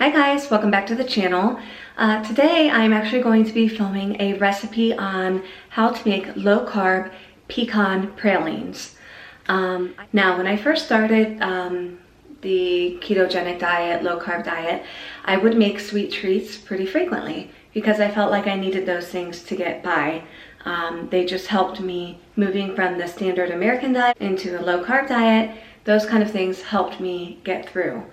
Hi guys, welcome back to the channel. Today I'm actually going to be filming a recipe on how to make low-carb pecan pralines. Now when I first started the ketogenic diet, low-carb diet, I would make sweet treats pretty frequently because I felt like I needed those things to get by. They just helped me moving from the standard American diet into a low-carb diet. Those kind of things helped me get through.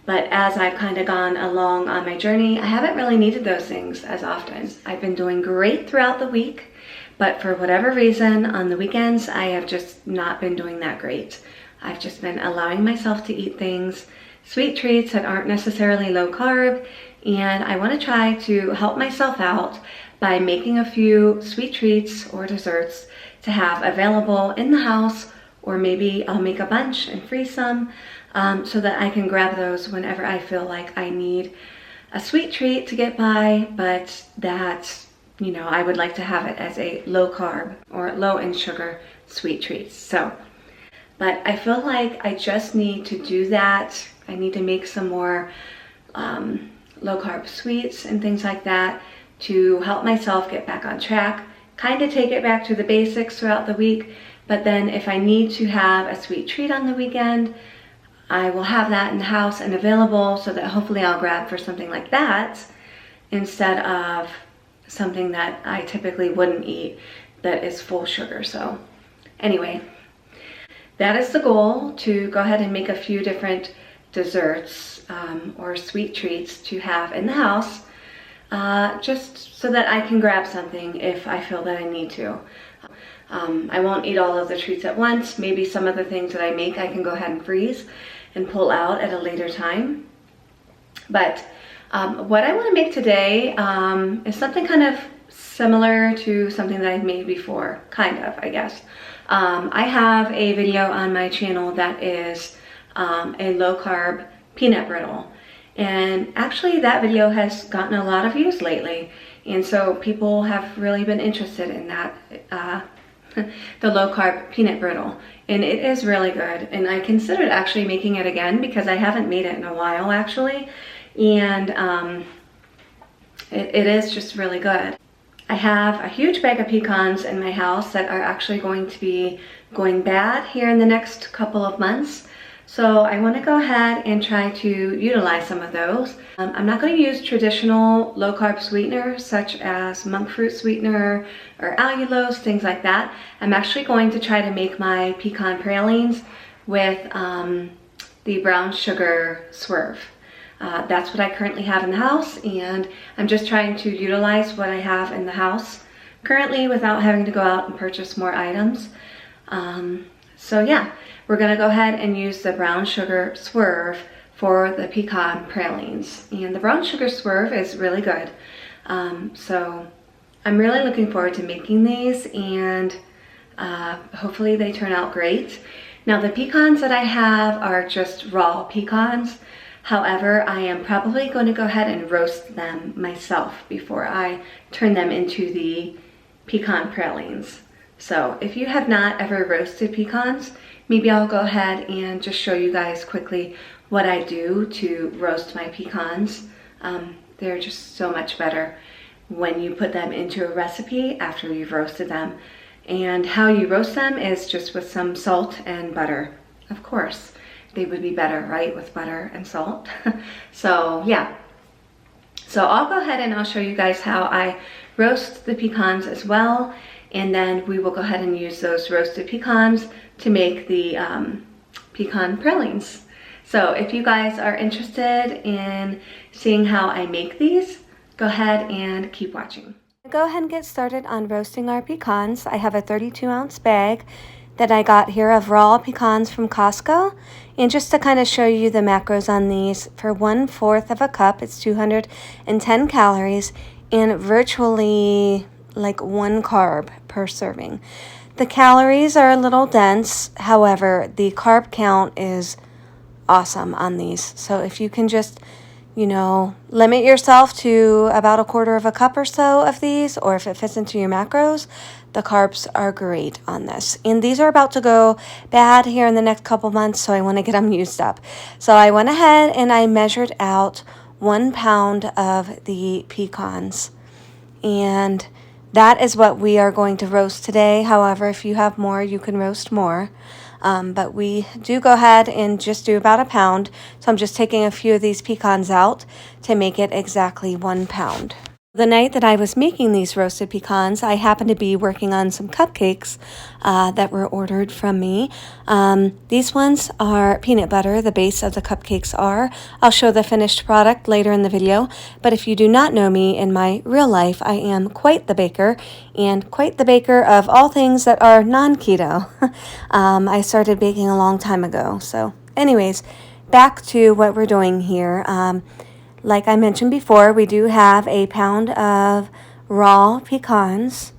But as I've kind of gone along on my journey, I haven't really needed those things as often. I've been doing great throughout the week, but for whatever reason, on the weekends, I have just not been doing that great. I've just been allowing myself to eat things, sweet treats that aren't necessarily low carb, and I want to try to help myself out by making a few sweet treats or desserts to have available in the house, or maybe I'll make a bunch and freeze some. So that I can grab those whenever I feel like I need a sweet treat to get by, but that, I would like to have it as a low carb or low in sugar sweet treats. So, but I feel like I just need to do that. I need to make some more low carb sweets and things like that to help myself get back on track, kind of take it back to the basics throughout the week. But then if I need to have a sweet treat on the weekend, I will have that in the house and available so that hopefully I'll grab for something like that instead of something that I typically wouldn't eat that is full sugar. So anyway, that is the goal, to go ahead and make a few different desserts or sweet treats to have in the house, just so that I can grab something if I feel that I need to. I won't eat all of the treats at once. Maybe some of the things that I make I can go ahead and freeze and pull out at a later time. But what I want to make today is something kind of similar to something that I've made before, kind of, I guess. I have a video on my channel that is a low-carb peanut brittle. And actually that video has gotten a lot of views lately. And so people have really been interested in that, the low-carb peanut brittle. And it is really good. And I considered actually making it again because I haven't made it in a while actually. And it is just really good. I have a huge bag of pecans in my house that are actually going to be going bad here in the next couple of months. So I want to go ahead and try to utilize some of those. I'm not going to use traditional low-carb sweetener such as monk fruit sweetener or allulose, things like that. I'm actually going to try to make my pecan pralines with the brown sugar swerve. That's what I currently have in the house, and I'm just trying to utilize what I have in the house currently without having to go out and purchase more items. So yeah, we're gonna go ahead and use the brown sugar swerve for the pecan pralines. And the brown sugar swerve is really good. So I'm really looking forward to making these, and hopefully they turn out great. Now the pecans that I have are just raw pecans. However, I am probably going to go ahead and roast them myself before I turn them into the pecan pralines. So if you have not ever roasted pecans, maybe I'll go ahead and just show you guys quickly what I do to roast my pecans. They're just so much better when you put them into a recipe after you've roasted them. And how you roast them is just with some salt and butter. Of course, they would be better, right, with butter and salt. So yeah. So I'll go ahead and I'll show you guys how I roast the pecans as well. And then we will go ahead and use those roasted pecans to make the pecan pralines. So if you guys are interested in seeing how I make these, go ahead and keep watching. Go ahead and get started on roasting our pecans. I have a 32-ounce bag that I got here of raw pecans from Costco. And just to kind of show you the macros on these, for 1/4 of a cup, it's 210 calories and virtually like 1 carb per serving. The calories are a little dense, however, the carb count is awesome on these. So if you can just, limit yourself to about 1/4 of a cup or so of these, or if it fits into your macros, the carbs are great on this. And these are about to go bad here in the next couple months, so I want to get them used up. So I went ahead and I measured out 1 pound of the pecans. And that is what we are going to roast today. However, if you have more, you can roast more. But we do go ahead and just do about 1 pound. So I'm just taking a few of these pecans out to make it exactly 1 pound. The night that I was making these roasted pecans, I happened to be working on some cupcakes that were ordered from me. These ones are peanut butter, the base of the cupcakes are. I'll show the finished product later in the video, but if you do not know me in my real life, I am quite the baker, and quite the baker of all things that are non-keto. I started baking a long time ago. So anyways, back to what we're doing here. Like I mentioned before, we do have 1 pound of raw pecans,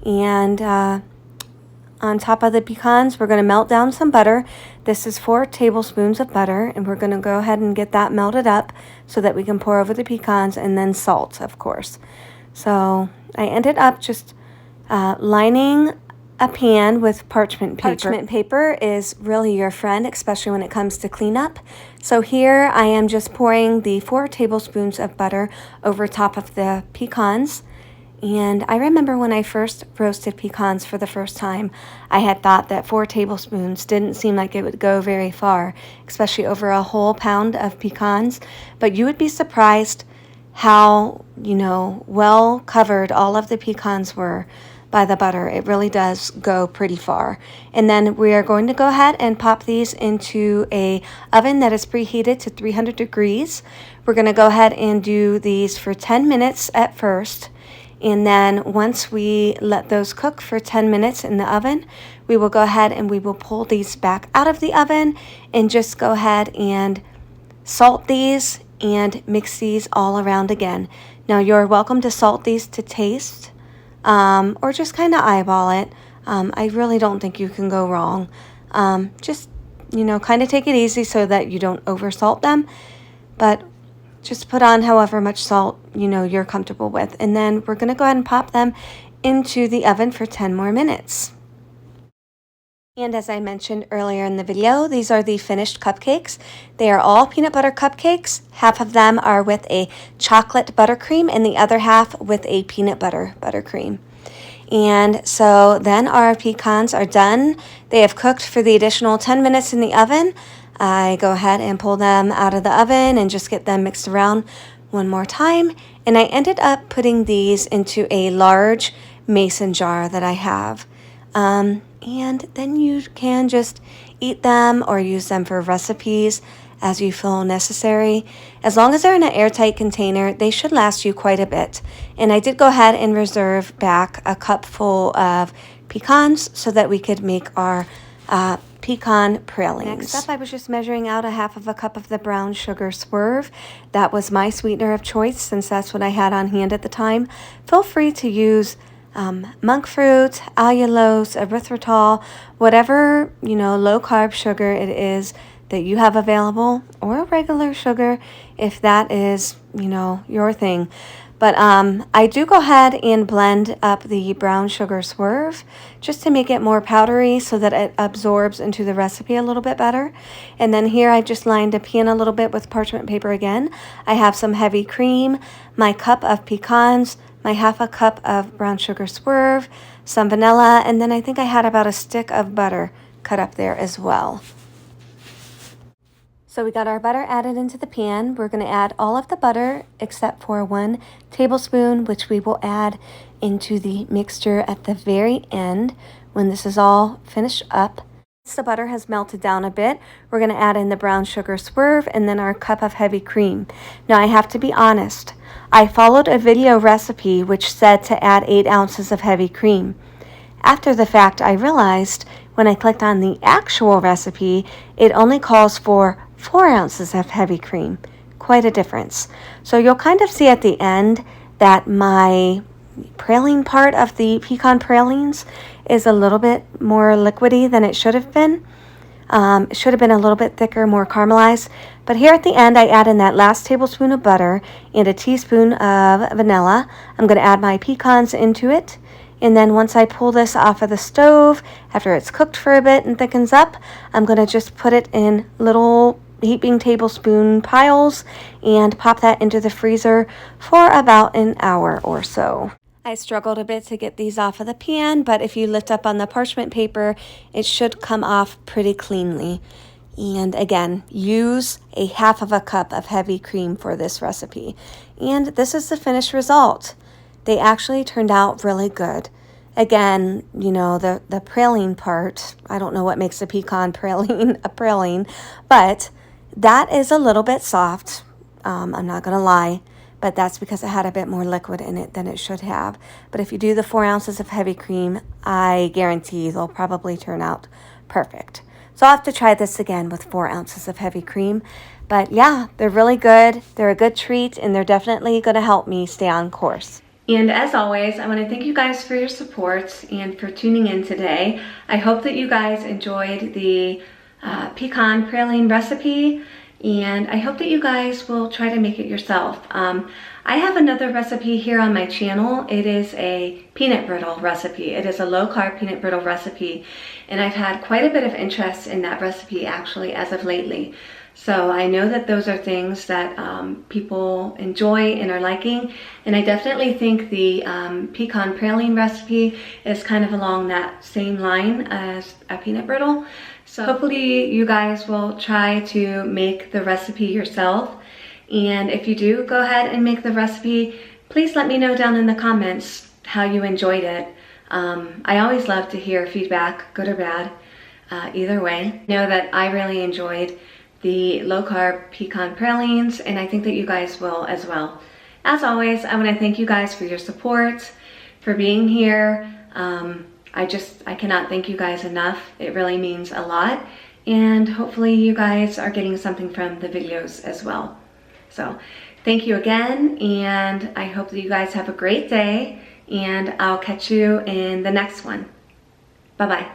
and on top of the pecans, we're going to melt down some butter. This is 4 tablespoons of butter, and we're going to go ahead and get that melted up so that we can pour over the pecans, and then salt, of course. So I ended up just lining a pan with parchment paper. Parchment paper is really your friend, especially when it comes to cleanup. So here I am just pouring the 4 tablespoons of butter over top of the pecans. And I remember when I first roasted pecans for the first time, I had thought that 4 tablespoons didn't seem like it would go very far, especially over a whole pound of pecans. But you would be surprised how, well covered all of the pecans were by the butter. It really does go pretty far. And then we are going to go ahead and pop these into a oven that is preheated to 300 degrees. We're going to go ahead and do these for 10 minutes at first. And then once we let those cook for 10 minutes in the oven, we will go ahead and we will pull these back out of the oven and just go ahead and salt these and mix these all around again. Now you're welcome to salt these to taste, or just kind of eyeball it. I really don't think you can go wrong. Just, kind of take it easy so that you don't oversalt them, but just put on however much salt, you're comfortable with. And then we're going to go ahead and pop them into the oven for 10 more minutes. And as I mentioned earlier in the video, these are the finished cupcakes. They are all peanut butter cupcakes. Half of them are with a chocolate buttercream and the other half with a peanut butter buttercream. And so then our pecans are done. They have cooked for the additional 10 minutes in the oven. I go ahead and pull them out of the oven and just get them mixed around one more time. And I ended up putting these into a large mason jar that I have. And then you can just eat them or use them for recipes as you feel necessary. As long as they're in an airtight container, they should last you quite a bit. And I did go ahead and reserve back a cup full of pecans so that we could make our pecan pralines. Next up, I was just measuring out 1/2 cup of the brown sugar swerve. That was my sweetener of choice since that's what I had on hand at the time. Feel free to use monk fruit, allulose, erythritol, whatever, low carb sugar it is that you have available, or regular sugar if that is, your thing. But I do go ahead and blend up the brown sugar swerve just to make it more powdery so that it absorbs into the recipe a little bit better. And then here I just lined a pan a little bit with parchment paper again. I have some heavy cream, my cup of pecans, my 1/2 cup of brown sugar swerve, some vanilla, and then I think I had about a stick of butter cut up there as well. So we got our butter added into the pan. We're going to add all of the butter except for 1 tablespoon, which we will add into the mixture at the very end when this is all finished up. Once the butter has melted down a bit, we're going to add in the brown sugar swerve and then our cup of heavy cream. Now I have to be honest. I followed a video recipe which said to add 8 ounces of heavy cream. After the fact, I realized when I clicked on the actual recipe, it only calls for 4 ounces of heavy cream. Quite a difference. So you'll kind of see at the end that my praline part of the pecan pralines is a little bit more liquidy than it should have been. It should have been a little bit thicker, more caramelized. But here at the end, I add in that last tablespoon of butter and a teaspoon of vanilla. I'm going to add my pecans into it. And then once I pull this off of the stove, after it's cooked for a bit and thickens up, I'm going to just put it in little heaping tablespoon piles and pop that into the freezer for about an hour or so. I struggled a bit to get these off of the pan, but if you lift up on the parchment paper, it should come off pretty cleanly. And again, use a half of a cup of heavy cream for this recipe. And this is the finished result. They actually turned out really good. Again, you know, the praline part, I don't know what makes a pecan praline a praline, but that is a little bit soft. I'm not going to lie, but that's because it had a bit more liquid in it than it should have. But if you do the 4 ounces of heavy cream, I guarantee they'll probably turn out perfect. So I'll have to try this again with 4 ounces of heavy cream. But yeah, they're really good. They're a good treat, and they're definitely going to help me stay on course. And as always, I want to thank you guys for your support and for tuning in today. I hope that you guys enjoyed the pecan praline recipe, and I hope that you guys will try to make it yourself. I have another recipe here on my channel. It is a peanut brittle recipe. It is a low-carb peanut brittle recipe, and I've had quite a bit of interest in that recipe actually as of lately. So I know that those are things that people enjoy and are liking, and I definitely think the pecan praline recipe is kind of along that same line as a peanut brittle. So hopefully you guys will try to make the recipe yourself, and if you do go ahead and make the recipe, please let me know down in the comments how you enjoyed it. I always love to hear feedback, good or bad, either way. Know that I really enjoyed the low-carb pecan pralines, and I think that you guys will as well. As always, I want to thank you guys for your support, for being here. I cannot thank you guys enough. It really means a lot, and hopefully you guys are getting something from the videos as well. So thank you again, and I hope that you guys have a great day, and I'll catch you in the next one. Bye-bye.